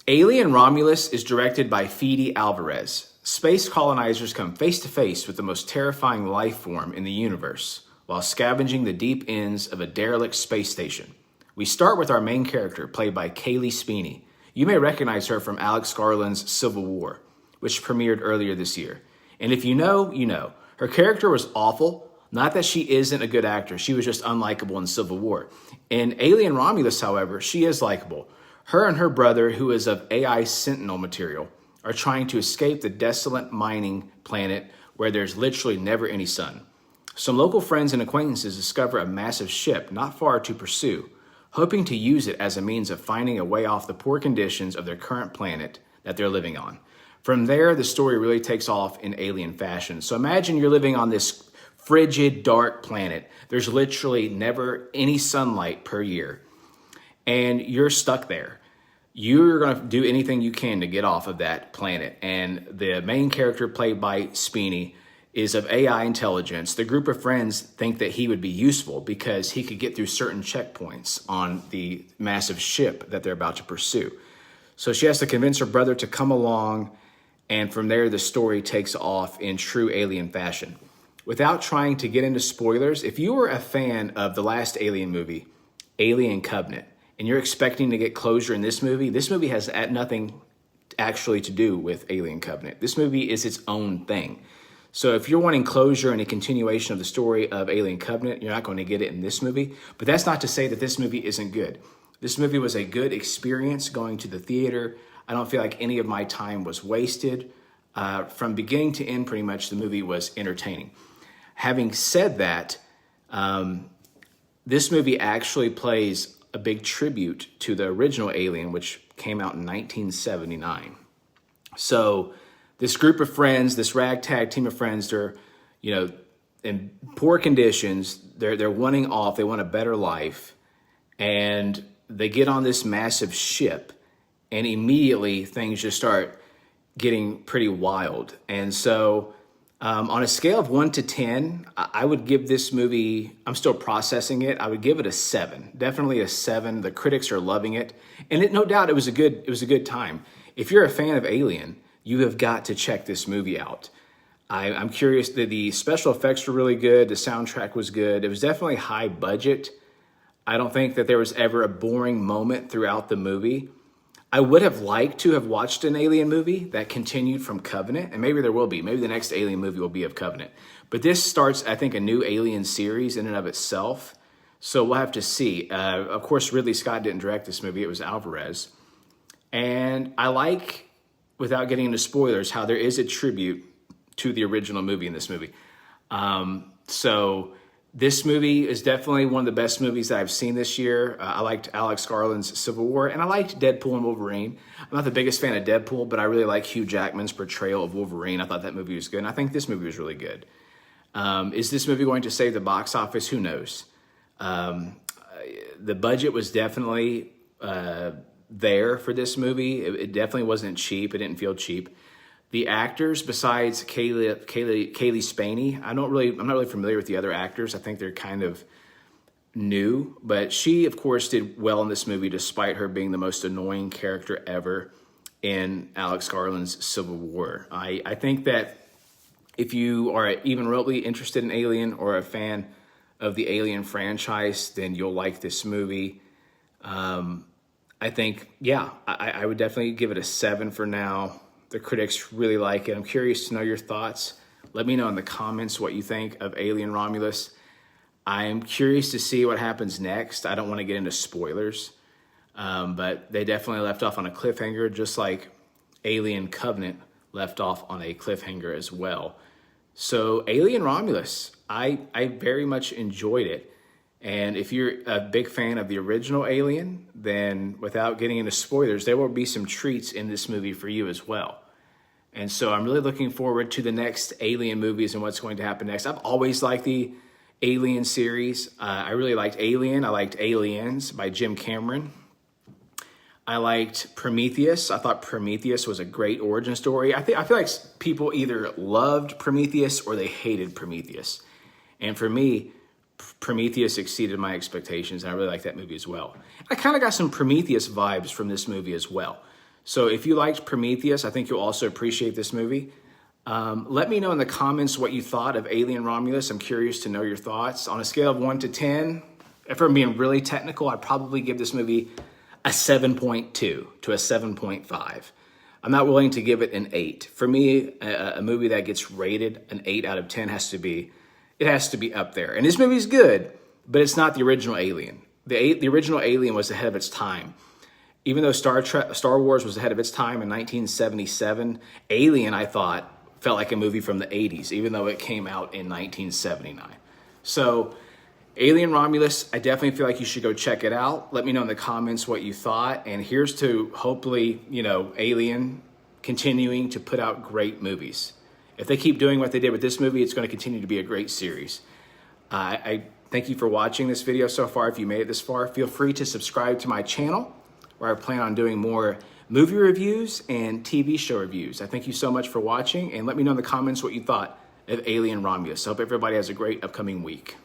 Alien Romulus is directed by Fede Alvarez. Space colonizers come face to face with the most terrifying life form in the universe while scavenging the deep ends of a derelict space station. We start with our main character, played by Kaylee Speeney. You may recognize her from Alex Garland's Civil War, which premiered earlier this year. And if you know, you know. Her character was awful. Not that she isn't a good actor. She was just unlikable in Civil War. In Alien Romulus, however, she is likable. Her and her brother, who is of AI Sentinel material, are trying to escape the desolate mining planet where there's literally never any sun. Some local friends and acquaintances discover a massive ship not far to pursue, hoping to use it as a means of finding a way off the poor conditions of their current planet that they're living on. From there, the story really takes off in alien fashion. So imagine you're living on this frigid, dark planet. There's literally never any sunlight per year, and you're stuck there. You're going to do anything you can to get off of that planet. And the main character, played by Speeney, is of AI intelligence. The group of friends think that he would be useful because he could get through certain checkpoints on the massive ship that they're about to pursue. So she has to convince her brother to come along, and from there, the story takes off in true alien fashion. Without trying to get into spoilers, if you were a fan of the last Alien movie, Alien Covenant, and you're expecting to get closure in this movie has nothing actually to do with Alien Covenant. This movie is its own thing. So if you're wanting closure and a continuation of the story of Alien Covenant, you're not going to get it in this movie. But that's not to say that this movie isn't good. This movie was a good experience going to the theater. I don't feel like any of my time was wasted. From beginning to end, pretty much, the movie was entertaining. Having said that, this movie actually plays a big tribute to the original Alien, which came out in 1979. So this group of friends, this ragtag team of friends, they're, in poor conditions. They're wanting off. They want a better life. And they get on this massive ship, and immediately things just start getting pretty wild. And so on a scale of 1 to 10, I would give this movie, I'm still processing it, I would give it a 7. Definitely a 7. The critics are loving it. And no doubt it was a good time. If you're a fan of Alien, you have got to check this movie out. I'm curious, the special effects were really good. The soundtrack was good. It was definitely high budget. I don't think that there was ever a boring moment throughout the movie. I would have liked to have watched an Alien movie that continued from Covenant, and maybe there will be. Maybe the next Alien movie will be of Covenant. But this starts, I think, a new Alien series in and of itself. So we'll have to see. Of course, Ridley Scott didn't direct this movie. It was Alvarez. And I like, without getting into spoilers, how there is a tribute to the original movie in this movie. So this movie is definitely one of the best movies that I've seen this year. I liked Alex Garland's Civil War, and I liked Deadpool and Wolverine. I'm not the biggest fan of Deadpool, but I really like Hugh Jackman's portrayal of Wolverine. I thought that movie was good, and I think this movie was really good. Is this movie going to save the box office? Who knows? The budget was definitely there for this movie. It definitely wasn't cheap. It didn't feel cheap. The actors, besides Kaylee Speeney, I'm not really familiar with the other actors. I think they're kind of new, but she, of course, did well in this movie, despite her being the most annoying character ever in Alex Garland's Civil War. I think that if you are even remotely interested in Alien or a fan of the Alien franchise, then you'll like this movie. I think, I would definitely give it a 7 for now. The critics really like it. I'm curious to know your thoughts. Let me know in the comments what you think of Alien Romulus. I'm curious to see what happens next. I don't want to get into spoilers, but they definitely left off on a cliffhanger, just like Alien Covenant left off on a cliffhanger as well. So Alien Romulus, I very much enjoyed it. And if you're a big fan of the original Alien, then without getting into spoilers, there will be some treats in this movie for you as well. And so I'm really looking forward to the next Alien movies and what's going to happen next. I've always liked the Alien series. I really liked Alien. I liked Aliens by Jim Cameron. I liked Prometheus. I thought Prometheus was a great origin story. I feel like people either loved Prometheus or they hated Prometheus. And for me, Prometheus exceeded my expectations, and I really like that movie as well. I kind of got some Prometheus vibes from this movie as well. So if you liked Prometheus, I think you'll also appreciate this movie. Let me know in the comments what you thought of Alien Romulus. I'm curious to know your thoughts. On a scale of 1 to 10, if I'm being really technical, I'd probably give this movie a 7.2 to a 7.5. I'm not willing to give it an 8. For me, a movie that gets rated an 8 out of 10 has to be up there. And this movie's good, but it's not the original Alien. The original Alien was ahead of its time. Even though Star Wars was ahead of its time in 1977, Alien, I thought, felt like a movie from the 80s, even though it came out in 1979. So Alien Romulus, I definitely feel like you should go check it out. Let me know in the comments what you thought. And here's to hopefully, Alien continuing to put out great movies. If they keep doing what they did with this movie, it's going to continue to be a great series. I thank you for watching this video so far. If you made it this far, feel free to subscribe to my channel, where I plan on doing more movie reviews and TV show reviews. I thank you so much for watching, and let me know in the comments what you thought of Alien Romulus. I hope everybody has a great upcoming week.